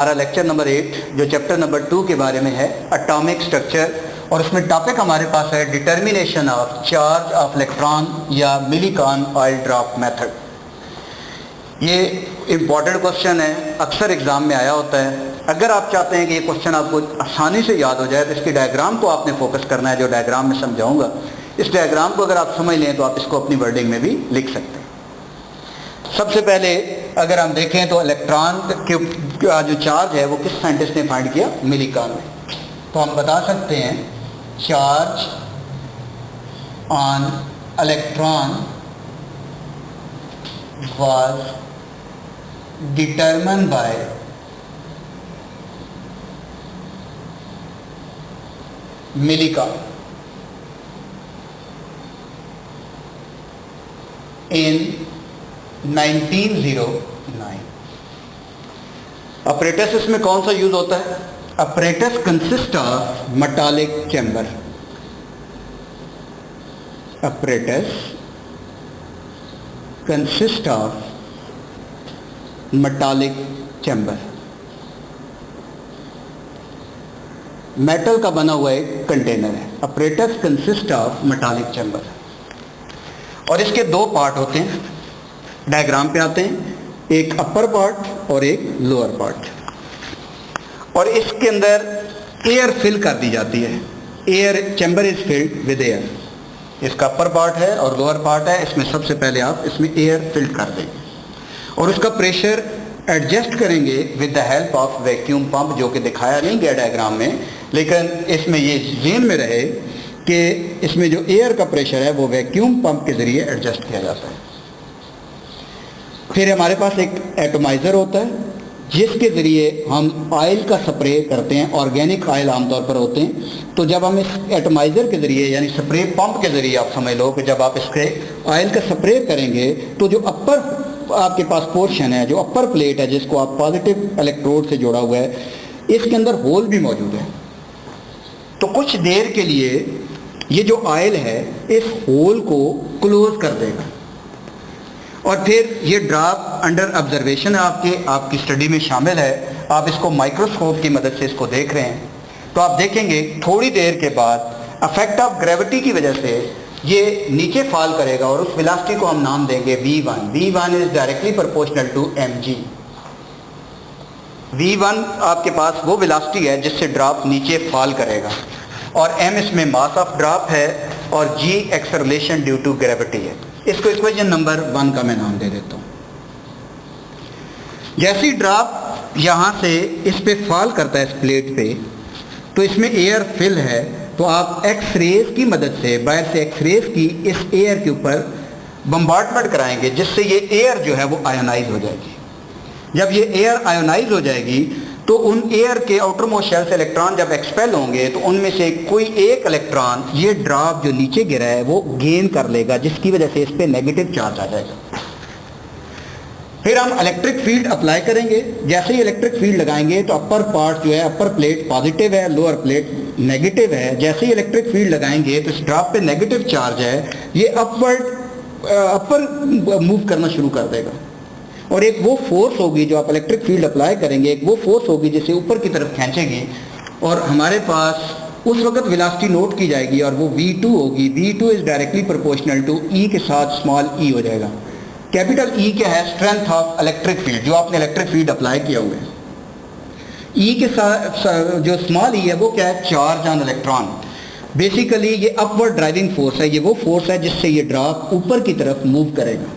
हमारा lecture number 8 जो chapter number 2 के बारे में है एटॉमिक स्ट्रक्चर, और उसमें टॉपिक हमारे पास है determination of charge of electron या मिलिकॉन ऑयल ड्रॉप मेथड। ये इम्पॉर्टेंट क्वेश्चन है, अक्सर एग्जाम में आया होता है। अगर आप चाहते हैं कि ये क्वेश्चन आपको आसानी से याद हो जाए तो इसकी डायग्राम को आपने फोकस करना है, जो डायग्राम में समझाऊंगा। इस डायग्राम को अगर आप समझ लें तो आप इसको अपनी वर्डिंग में भी लिख सकते हैं। सबसे पहले अगर हम देखें तो इलेक्ट्रॉन का जो चार्ज है वो किस साइंटिस्ट ने फाइंड किया? मिलिकॉन ने। तो हम बता सकते हैं charge on electron was determined by Millikan in 1909। Apparatus इसमें कौन सा यूज होता है? Apparatus consist of metallic chamber. Apparatus consist of metallic chamber. Metal का बना हुआ एक कंटेनर है। Apparatus consist of metallic chamber, और इसके दो पार्ट होते हैं। डायग्राम पे आते हैं, एक अपर पार्ट और एक लोअर पार्ट, और इसके अंदर एयर फिल कर दी जाती है। Air chamber is filled with air. इसका अपर पार्ट है और लोअर पार्ट है। इसमें सबसे पहले आप इसमें एयर फिल कर देंगे और उसका प्रेशर एडजस्ट करेंगे with the help of vacuum pump, जो कि दिखाया नहीं गया डायग्राम में, लेकिन इसमें ये ज़हन में रहे कि इसमें जो एयर का प्रेशर है वो वैक्यूम पंप के ज़रिए एडजस्ट किया जाता है। फिर हमारे पास एक एटोमाइज़र होता है जिसके ज़रिए हम ऑयल का स्प्रे करते हैं। ऑर्गेनिक ऑयल आमतौर पर होते हैं। तो जब हम इस एटोमाइज़र के ज़रिए यानी स्प्रे पंप के ज़रिए, आप समझ लो कि जब आप इसके ऑयल का स्प्रे करेंगे तो जो अपर आपके पास पोर्शन है, जो अपर प्लेट है जिसको आप पॉजिटिव इलेक्ट्रोड से जोड़ा हुआ है, इसके अंदर होल भी मौजूद है। तो कुछ देर के लिए ये जो ऑयल है इस होल को क्लोज कर देगा और फिर ये ड्रॉप अंडर ऑब्जर्वेशन है, आपकी स्टडी में शामिल है। आप इसको माइक्रोस्कोप की मदद से इसको देख रहे हैं तो आप देखेंगे थोड़ी देर के बाद इफेक्ट ऑफ ग्रेविटी की वजह से ये नीचे फॉल करेगा और उस वेलोसिटी को हम नाम देंगे v1। v1 is directly proportional to mg। v1 आपके पास वो वेलोसिटी है जिससे ड्रॉप नीचे फॉल करेगा, और m इसमें मास ऑफ ड्रॉप है और g acceleration due to gravity है। इसको इक्वेशन नंबर 1 का मैं नाम दे देता हूँ। जैसे ही ड्रॉप यहाँ से इस पे फॉल करता है इस प्लेट पे, तो इसमें एयर फिल है, तो आप एक्स रेज की मदद से, बाहर से एक्स रेज की इस एयर के ऊपर बम्बार्डमेंट कराएंगे जिससे ये एयर जो है वो आयोनाइज हो जाएगी। जब ये एयर आयोनाइज हो जाएगी तो उन एयर के आउटर मोस्ट शेल से इलेक्ट्रॉन जब एक्सपेल होंगे तो उनमें से कोई एक इलेक्ट्रॉन ये ड्रॉप जो नीचे गिरा है वो गेन कर लेगा, जिसकी वजह से इस पे नेगेटिव चार्ज आ जाएगा। फिर हम इलेक्ट्रिक फील्ड अप्लाई करेंगे। जैसे ही इलेक्ट्रिक फील्ड लगाएंगे तो अपर पार्ट जो है, अपर प्लेट पॉजिटिव है, लोअर प्लेट नेगेटिव है। जैसे ही इलेक्ट्रिक फील्ड लगाएंगे तो इस ड्रॉप पे नेगेटिव चार्ज है, ये अपर मूव करना शुरू कर देगा, और एक वो फोर्स होगी जो आप इलेक्ट्रिक फील्ड अप्लाई करेंगे, एक वो फोर्स होगी जिसे ऊपर की तरफ खींचेगी, और हमारे पास उस वक्त वेलोसिटी नोट की जाएगी और वो v2 होगी। v2 is directly proportional to e के साथ स्मॉल e हो जाएगा। कैपिटल E क्या है? स्ट्रेंथ ऑफ इलेक्ट्रिक फील्ड, जो आपने इलेक्ट्रिक फील्ड अप्लाई किया हुआ है। E के साथ जो स्मॉल e है वो क्या है? Charge on electron. बेसिकली ये अपवर्ड ड्राइविंग फोर्स है, ये वो फोर्स है जिससे ये ड्रॉप ऊपर की तरफ मूव करेगा।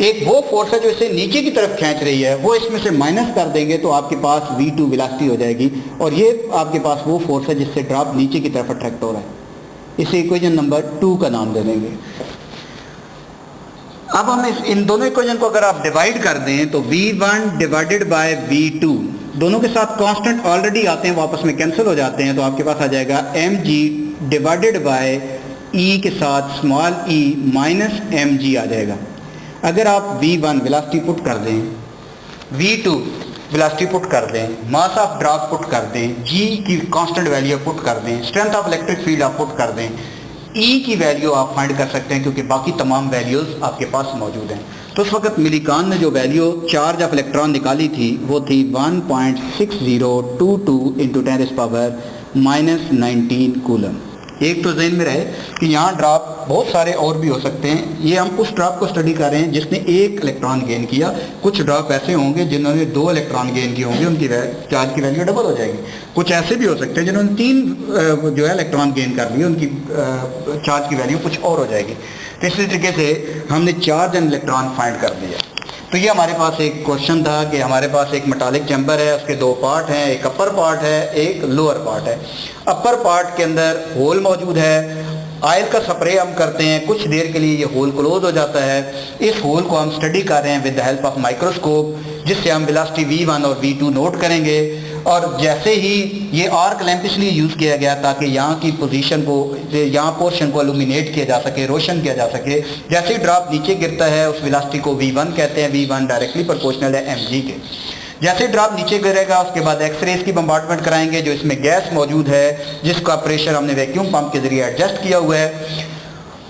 एक वो फोर्स है जो इसे नीचे की तरफ खींच रही है, वो इसमें से माइनस कर देंगे तो आपके पास v2 वेलोसिटी हो जाएगी, और ये आपके पास वो फोर्स है जिससे ड्रॉप नीचे की तरफ अट्रैक्ट हो रहा है। इसे इक्वेशन नंबर 2 का नाम दे देंगे। अब हम इन दोनों इक्वेशन को अगर आप डिवाइड कर दें तो v1 डिवाइडेड बाय v2, दोनों के साथ कांस्टेंट ऑलरेडी आते हैं, वापस में कैंसिल हो जाते हैं, तो आपके पास आ जाएगा mg डिवाइडेड बाय e के साथ स्मॉल e माइनस mg आ जाएगा। अगर आप v1 वेलोसिटी पुट कर दें, v2 वेलोसिटी पुट कर दें, मास ऑफ ड्रॉप पुट कर दें, g की कांस्टेंट वैल्यू पुट कर दें, स्ट्रेंथ ऑफ इलेक्ट्रिक फील्ड आप पुट कर दें, E की वैल्यू आप फाइंड कर सकते हैं क्योंकि बाकी तमाम वैल्यूज आपके पास मौजूद हैं। तो उस वक्त मिलीकान ने जो वैल्यू चार्ज ऑफ इलेक्ट्रॉन निकाली थी वो थी 1.6022 इंटू 10⁻⁻19 कूलम। एक तो ज़हन में रहे कि यहाँ ड्रॉप बहुत सारे और भी हो सकते हैं। ये हम उस ड्रॉप को स्टडी कर रहे हैं जिसने एक इलेक्ट्रॉन गेन किया। कुछ ड्रॉप ऐसे होंगे जिन्होंने 2 इलेक्ट्रॉन गेन किए होंगे, उनकी चार्ज की वैल्यू डबल हो जाएगी। कुछ ऐसे भी हो सकते हैं जिन्होंने 3 जो है इलेक्ट्रॉन गेन कर लिए, उनकी चार्ज की वैल्यू कुछ और हो जाएगी। तो इसी तरीके से हमने चार्ज एंड इलेक्ट्रॉन फाइंड कर दिया। तो ये हमारे पास एक क्वेश्चन था कि हमारे पास एक मेटालिक चैम्बर है, उसके 2 पार्ट हैं, एक अपर पार्ट है, एक लोअर पार्ट है। अपर पार्ट के अंदर होल मौजूद है, ऑयल का स्प्रे हम करते हैं, कुछ देर के लिए ये होल क्लोज हो जाता है। इस होल को हम स्टडी कर रहे हैं with the help of microscope, जिससे हम वेलोसिटी V1 और V2 नोट करेंगे। और जैसे ही ये आर्क लैंप इसलिए यूज़ किया गया ताकि यहाँ की पोजीशन को, यहाँ पोर्शन को इल्यूमिनेट किया जा सके, रोशन किया जा सके। जैसे ही ड्रॉप नीचे गिरता है उस वेलोसिटी को V1 कहते हैं। V1 डायरेक्टली प्रोपोर्शनल है mg के। जैसे ड्रॉप नीचे गिरेगा उसके बाद एक्सरेज की बम्बार्टमेंट कराएंगे, जो इसमें गैस मौजूद है जिसका प्रेशर हमने वैक्यूम पंप के जरिए एडजस्ट किया हुआ है,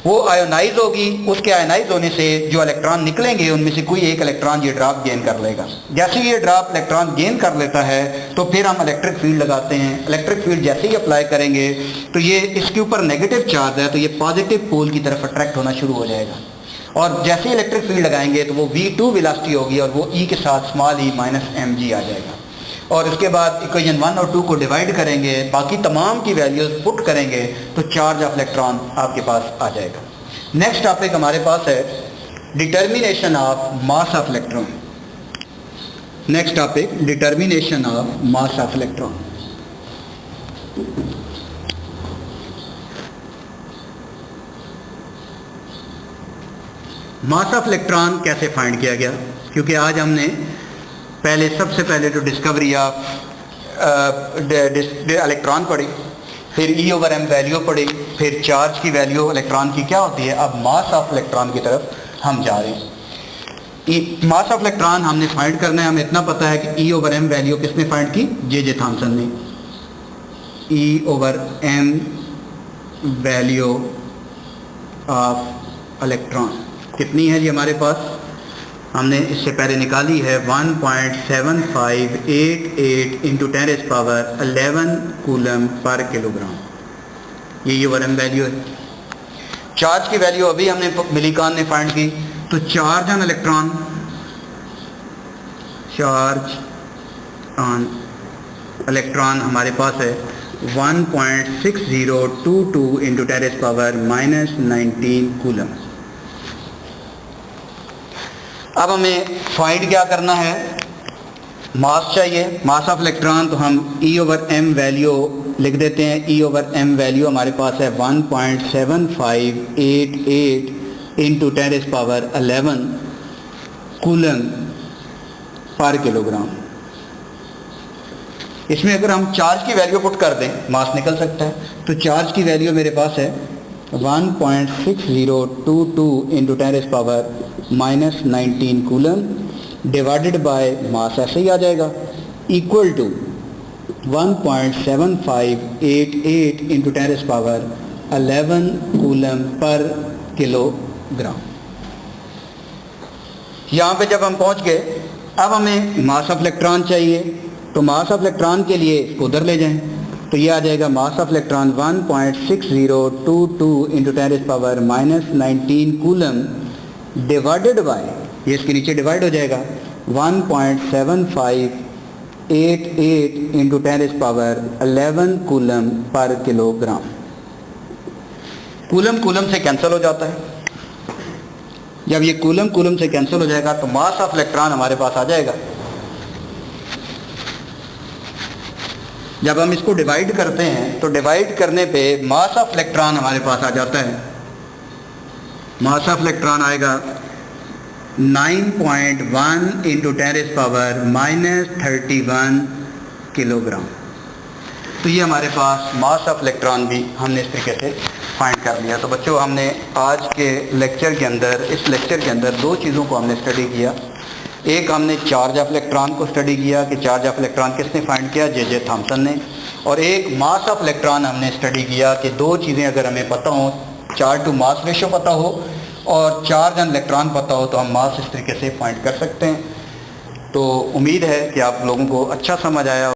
वो आयोनाइज होगी। उसके आयोनाइज होने से जो इलेक्ट्रॉन निकलेंगे उनमें से कोई एक इलेक्ट्रॉन ये ड्रॉप गेन कर लेगा। जैसे ही ये ड्रॉप इलेक्ट्रॉन गेन कर लेता है तो फिर हम इलेक्ट्रिक फील्ड लगाते हैं। इलेक्ट्रिक फील्ड जैसे ही अप्लाई करेंगे तो ये इसके ऊपर नेगेटिव चार्ज है तो ये पॉजिटिव पोल की तरफ अट्रैक्ट होना शुरू हो जाएगा। और जैसे ही इलेक्ट्रिक फील्ड लगाएंगे तो वो V2 वेलोसिटी होगी और वो E के साथ स्मॉल e माइनस mg आ जाएगा। और उसके बाद इक्वेशन 1 और 2 को डिवाइड करेंगे, बाकी तमाम की वैल्यूज पुट करेंगे तो चार्ज ऑफ इलेक्ट्रॉन आपके पास आ जाएगा। नेक्स्ट टॉपिक हमारे पास है determination of mass of electron. Next topic determination of mass of electron. Mass of electron कैसे फाइंड किया गया, क्योंकि आज हमने सबसे पहले तो डिस्कवरी ऑफ इलेक्ट्रॉन पढ़ी, फिर E/m वैल्यू पढ़ी, फिर चार्ज की वैल्यू इलेक्ट्रॉन की क्या होती है। अब मास ऑफ इलेक्ट्रॉन की तरफ हम जा रहे हैं। मास ऑफ इलेक्ट्रॉन हमने फाइंड करना है। हमें इतना पता है कि E/m वैल्यू किसने फाइंड की, जे थॉमसन ने। E/m वैल्यू ऑफ इलेक्ट्रॉन कितनी है जी हमारे पास, हमने इससे पहले निकाली है 1.7588 इंटू 10⁻11 कूलम पर किलोग्राम। ये E/m वैल्यू है। चार्ज की वैल्यू अभी हमने मिलीकान ने फाइंड की, तो charge on electron, charge on electron हमारे पास है 1.6022 इंटू 10⁻⁻19 कूलम। अब हमें फाइंड क्या करना है, मास चाहिए, मास ऑफ इलेक्ट्रॉन। तो हम E/m वैल्यू लिख देते हैं। E/m वैल्यू हमारे पास है 1.7588 इंटू 10⁻11 कूलम पर किलोग्राम। इसमें अगर हम चार्ज की वैल्यू पुट कर दें मास निकल सकता है। तो चार्ज की वैल्यू मेरे पास है 1.6022 into 10⁻⁻19 coulomb divided by mass, ऐसे ही आ जाएगा, इक्वल टू 1.7588 इंटू 10⁻11 कूलम पर किलोग्राम। यहाँ पे जब हम पहुँच गए, अब हमें मास ऑफ इलेक्ट्रॉन चाहिए। तो मास ऑफ इलेक्ट्रॉन के लिए इसको उधर ले जाएं, तो ये आ जाएगा mass of electron 1.6022 into 10⁻⁻19 coulomb divided bye, ये इसके नीचे डिवाइड हो जाएगा, 1.7588 इंटू 10⁻11 कूलम पर किलोग्राम। कूलम कूलम से कैंसिल हो जाता है। जब ये कूलम कूलम से कैंसिल हो जाएगा तो मास ऑफ इलेक्ट्रॉन हमारे पास आ जाएगा। जब हम इसको डिवाइड करते हैं तो डिवाइड करने पे मास ऑफ इलेक्ट्रॉन हमारे पास आ जाता है। मास ऑफ इलेक्ट्रॉन आएगा 9.1 इंटू 10⁻⁻31 किलोग्राम। तो ये हमारे पास मास ऑफ इलेक्ट्रॉन भी हमने इस तरीके से फाइंड कर लिया। तो बच्चों, हमने आज के लेक्चर के अंदर, इस लेक्चर के अंदर 2 चीज़ों को हमने स्टडी किया। एक, हमने चार्ज ऑफ इलेक्ट्रॉन को स्टडी किया कि चार्ज ऑफ इलेक्ट्रॉन किसने फाइंड किया, जे थॉमसन ने। और एक मास ऑफ इलेक्ट्रॉन हमने स्टडी किया कि 2 चीज़ें अगर हमें पता हो, चार्ज टू मास रेशो पता हो और चार्ज एंड इलेक्ट्रॉन पता हो तो हम मास इस तरीके से फाइंड कर सकते हैं। तो उम्मीद है कि आप लोगों को अच्छा समझ आया।